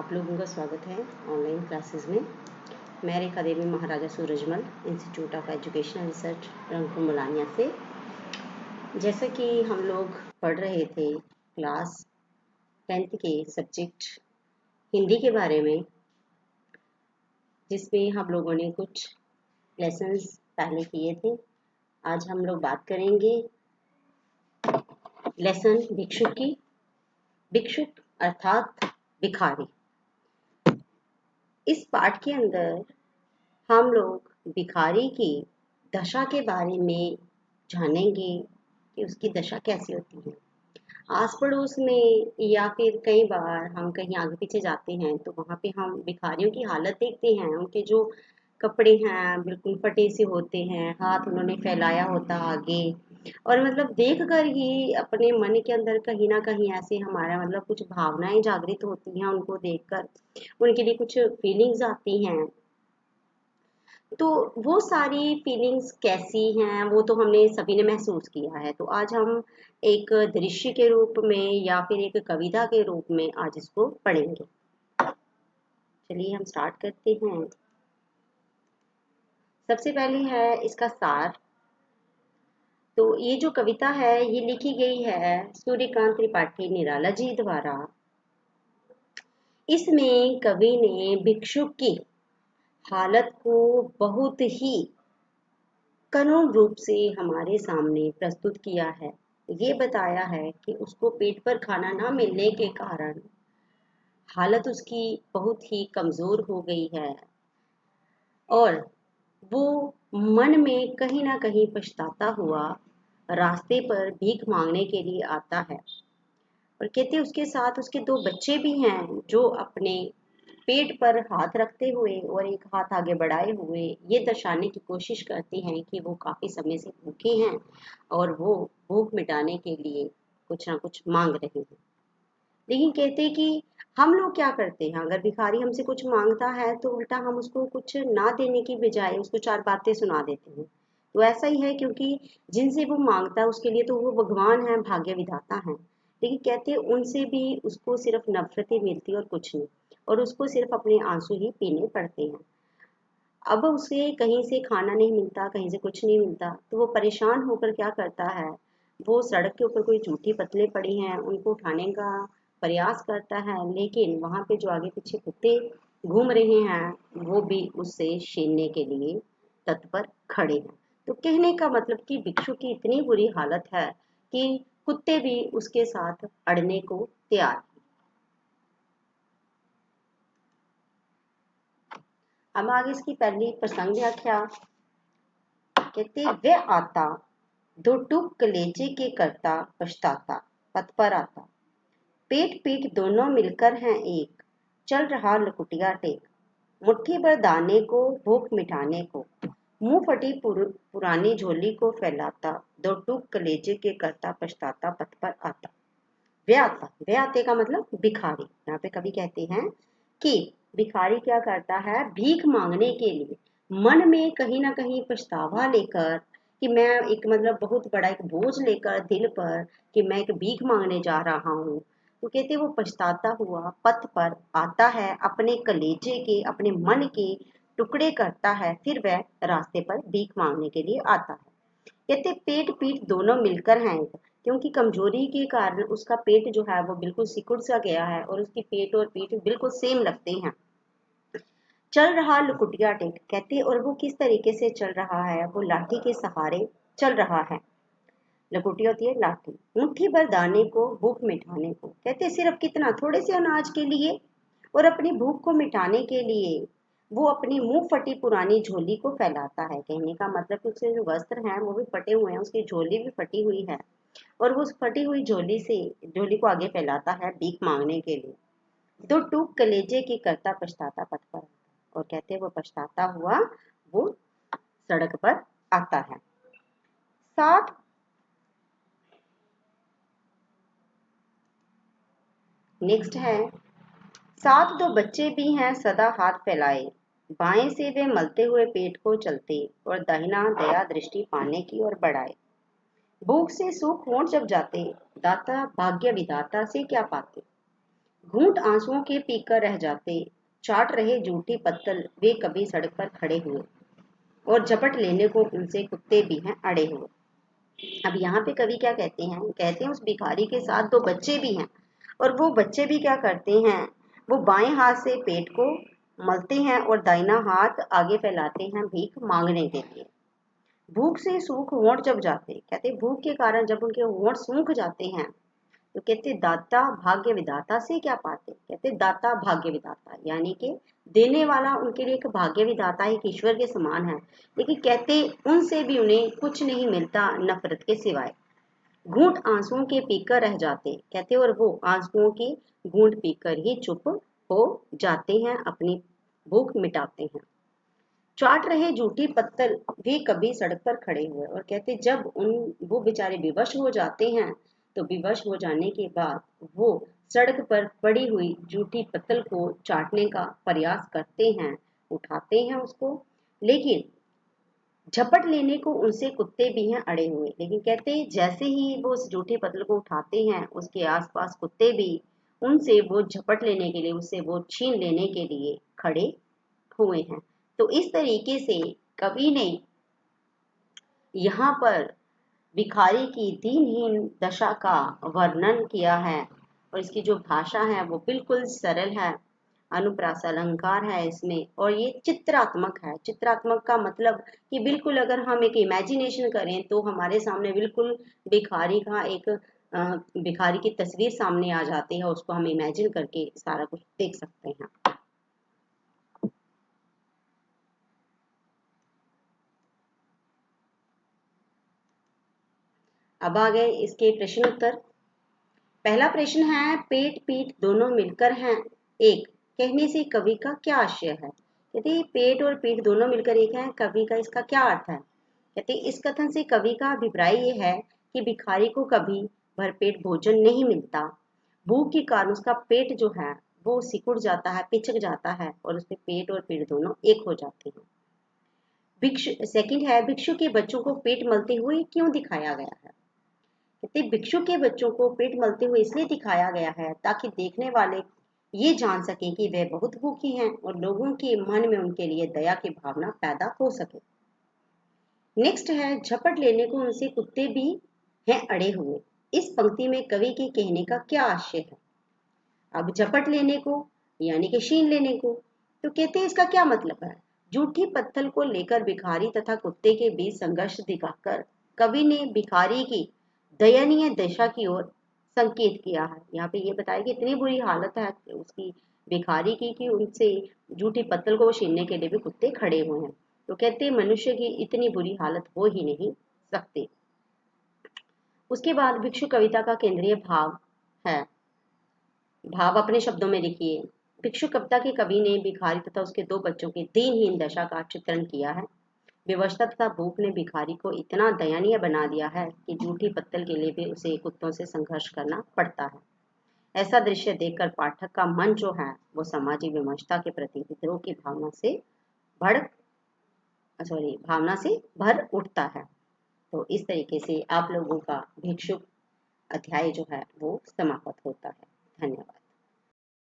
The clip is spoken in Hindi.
आप लोगों का स्वागत है ऑनलाइन क्लासेस में। मैं Rekha Devi Maharaja Surajmal institute of educational research Rangpur Mulaniya से। जैसा कि हम लोग पढ़ रहे थे क्लास 10th के सब्जेक्ट हिंदी के बारे में, जिसमें हम लोगों ने कुछ लेसन्स पहले किए थे। आज हम लोग बात करेंगे लेसन भिक्षुक की। भिक्षुक अर्थात भिखारी। इस पाठ के अंदर हम लोग भिखारी की दशा के बारे में जानेंगे कि उसकी दशा कैसी होती है। आस पड़ोस में या फिर कई बार हम कहीं आगे पीछे जाते हैं तो वहाँ पे हम भिखारियों की हालत देखते हैं। उनके जो कपड़े हैं बिल्कुल फटे से होते हैं, हाथ उन्होंने फैलाया होता आगे, और मतलब देख कर ही अपने मन के अंदर कहीं ना कहीं ऐसे हमारा मतलब कुछ भावनाएं जागृत होती हैं। उनको देखकर उनके लिए कुछ फीलिंग्स आती हैं। तो वो सारी फीलिंग्स कैसी हैं वो तो हमने सभी ने महसूस किया है। तो आज हम एक दृश्य के रूप में या फिर एक कविता के रूप में आज इसको पढ़ेंगे। चलिए हम स्टार्ट करते हैं। सबसे पहले है इसका सार। तो ये जो कविता है ये लिखी गई है सूर्यकांत त्रिपाठी निराला जी द्वारा। इसमें कवि ने भिक्षुक की हालत को बहुत ही करुण रूप से हमारे सामने प्रस्तुत किया है। ये बताया है कि उसको पेट पर खाना ना मिलने के कारण हालत उसकी बहुत ही कमजोर हो गई है और वो मन में कहीं ना कहीं पछताता हुआ रास्ते पर भीख मांगने के लिए आता है। और कहते उसके साथ उसके दो बच्चे भी हैं जो अपने पेट पर हाथ रखते हुए और एक हाथ आगे बढ़ाए हुए ये दर्शाने की कोशिश करते हैं कि वो काफी समय से भूखे हैं और वो भूख मिटाने के लिए कुछ ना कुछ मांग रहे हैं। लेकिन कहते कि हम लोग क्या करते हैं, अगर भिखारी हमसे कुछ मांगता है तो उल्टा हम उसको कुछ ना देने की बजाय उसको चार बातें सुना देते हैं। तो ऐसा ही है, क्योंकि जिनसे वो मांगता है उसके लिए तो वो भगवान है, भाग्य विधाता है। लेकिन कहते हैं उनसे भी उसको सिर्फ नफरत ही मिलती और कुछ नहीं, और उसको सिर्फ अपने आंसू ही पीने पड़ते हैं। अब उसे कहीं से खाना नहीं मिलता, कहीं से कुछ नहीं मिलता, तो वो परेशान होकर क्या करता है, वो सड़क के ऊपर कोई जूठी पतले पड़ी हैं उनको उठाने का प्रयास करता है। लेकिन वहां पे जो आगे पीछे कुत्ते घूम रहे हैं वो भी उससे छीनने के लिए तत्पर खड़े हैं। तो कहने का मतलब कि भिक्षु की इतनी बुरी हालत है कि कुत्ते भी उसके साथ अड़ने को तैयार हैं। अब आगे इसकी पहली प्रसंग व्याख्या। कहते वे आता दो टूक कलेजे के करता पछताता पथ पर आता, पेट पीठ दोनों मिलकर हैं एक, चल रहा लकुटिया टेक, मुट्ठी भर दाने को भूख मिटाने को, मुंह फटी पुरानी झोली को फैलाता, दो टूक कलेजे के करता पछताता पथ पर आता। वे आते का मतलब भिखारी। यहाँ पे कभी कहते हैं कि भिखारी क्या करता है, भीख मांगने के लिए मन में कहीं ना कहीं पछतावा लेकर कि मैं एक मतलब बहुत बड़ा एक बोझ लेकर दिल पर कि मैं एक भीख मांगने जा रहा हूँ। तो कहते वो पछताता हुआ पथ पर आता है, अपने कलेजे के अपने मन के टुकड़े करता है, फिर वह रास्ते पर भीख मांगने के लिए आता है। कहते पेट पीठ दोनों मिलकर हैं, क्योंकि कमजोरी के कारण उसका पेट जो है वो बिल्कुल सिकुड़ सा गया है और उसकी पेट और पीठ बिल्कुल सेम लगते हैं। चल रहा लुकुटिया टेक। कहते और वो किस तरीके से चल रहा है, वो लाठी के सहारे चल रहा है। लकुटी होती है लाठी। मुट्ठी भर दाने को भूख मिटाने को। कहते सिर्फ कितना, थोड़े से अनाज के लिए और अपनी भूख को मिटाने के लिए वो अपनी मुंह फटी पुरानी झोली को फैलाता है। कहने का मतलब कि उसके जो वस्त्र हैं वो भी फटे हुए हैं, उसकी झोली भी फटी हुई है और वो उस फटी हुई झोली को आगे फैलाता है भीख मांगने के लिए। दो टूक कलेजे की करता पछताता पथ पर, और कहते वो पछताता हुआ वो सड़क पर आता है। साथ नेक्स्ट है, साथ दो बच्चे भी हैं सदा हाथ फैलाए, बाएं से वे मलते हुए पेट को चलते और दाहिना दया दृष्टि पाने की ओर बढ़ाए। भूख से सूख होंठ जब जाते, दाता भाग्य विधाता से क्या पाते। घूंट आंसुओं के पीकर रह जाते, चाट रहे जूठी पत्तल वे कभी सड़क पर खड़े हुए, और झपट लेने को उनसे कुत्ते भी हैं अड़े हुए। अब यहाँ पे कवि क्या कहते हैं उस भिखारी के साथ दो बच्चे भी हैं, और वो बच्चे भी क्या करते हैं, वो बाएं हाथ से पेट को मलते हैं और दाहिना हाथ आगे फैलाते हैं भीख मांगने के लिए। भूख से सूख होंठ जब जाते, कहते भूख के कारण जब उनके होंठ सूख जाते हैं, तो कहते दाता भाग्य विधाता से क्या पाते, कहते दाता भाग्य विधाता, यानी कि देने वाला उनके लिए एक भाग्य विधाता एक ईश्वर के समान है, लेकिन कहते उनसे भी उन्हें कुछ नहीं मिलता नफरत के सिवाय। घूंट आंसुओं के पीकर रह जाते, कहते और वो आंसुओं की घूंट पीकर ही चुप हो जाते हैं, अपनी भूख मिटाते हैं। चाट रहे जूठी पत्तल वे कभी सड़क पर खड़े हुए, और कहते जब वो बेचारे विवश हो जाते हैं, तो विवश हो जाने के बाद वो सड़क पर पड़ी हुई जूठी पत्तल को चाटने का प्रयास करते हैं, उठाते हैं उसको, लेकिन झपट लेने को उनसे कुत्ते भी हैं अड़े हुए। लेकिन कहते जैसे ही वो उस जूठी पत्तल को उठाते हैं, उसके आसपास कुत्ते भी उनसे वो झपट लेने के लिए, उससे वो छीन लेने के लिए खड़े हुए हैं। तो इस तरीके से कवि ने यहाँ पर भिखारी की दीनहीन दशा का वर्णन किया है, और इसकी जो भाषा है वो बिल्कुल सरल है, अनुप्रास अलंकार है इसमें, और ये चित्रात्मक है। चित्रात्मक का मतलब कि बिल्कुल अगर हम एक इमेजिनेशन करें तो हमारे सामने बिल्कुल भिखारी का एक भिखारी की तस्वीर सामने आ जाती है, उसको हम इमेजिन करके सारा कुछ देख सकते हैं। अब आ गए इसके प्रश्न उत्तर। पहला प्रश्न है, पेट पीठ दोनों मिलकर हैं एक, कहने से कवि का क्या आशय है। कहते पेट और पीठ दोनों मिलकर एक है, कवि का इसका क्या अर्थ है। कहते इस कथन से कवि का अभिप्राय ये है कि भिखारी को कभी भरपेट भोजन नहीं मिलता, भूख के कारण उसका पेट जो है वो सिकुड़ जाता है, पिचक जाता है, और उसके पेट और पीठ दोनों एक हो जाते हैं। भिक्षु सेकंड है, भिक्षु के बच्चों को पेट मलते हुए क्यों दिखाया गया है। कहते भिक्षु के बच्चों को पेट मलते हुए इसलिए दिखाया गया है ताकि देखने वाले ये जान सकें कि वे बहुत भूखी हैं, और लोगों के मन में उनके लिए दया की भावना पैदा हो सके। नेक्स्ट है, झपट लेने को उनसे कुत्ते भी हैं अड़े हुए। इस पंक्ति में कवि के कहने का क्या आशय है। अब झपट लेने को यानी कि छीन लेने को, तो कहते हैं इसका क्या मतलब है। जूठी पत्थल को लेकर भिखारी तथा कुत्ते के बीच संघर्ष दिखाकर कवि ने भिखारी की दयनीय दशा की ओर संकेत किया है। यहाँ पे ये बताया कि इतनी बुरी हालत है उसकी भिखारी की कि उनसे जूठी पत्तल को छीनने के लिए भी कुत्ते खड़े हुए हैं। तो कहते मनुष्य की इतनी बुरी हालत हो ही नहीं सकती। उसके बाद भिक्षु कविता का केंद्रीय भाव है। भाव अपने शब्दों में लिखिए। भिक्षु कविता के कवि ने भिखारी तथा उसके दो बच्चों की दीनहीन दशा का चित्रण किया है। विवशता तथा भूख ने भिखारी को इतना दयनीय बना दिया है कि जूठी पत्तल के लिए भी उसे कुत्तों से संघर्ष करना पड़ता है। ऐसा दृश्य देखकर पाठक का मन जो है वो सामाजिक विमर्शता के प्रति विद्रोह की भावना से भर उठता है। तो इस तरीके से आप लोगों का भिक्षुक अध्याय जो है वो समाप्त होता है। धन्यवाद।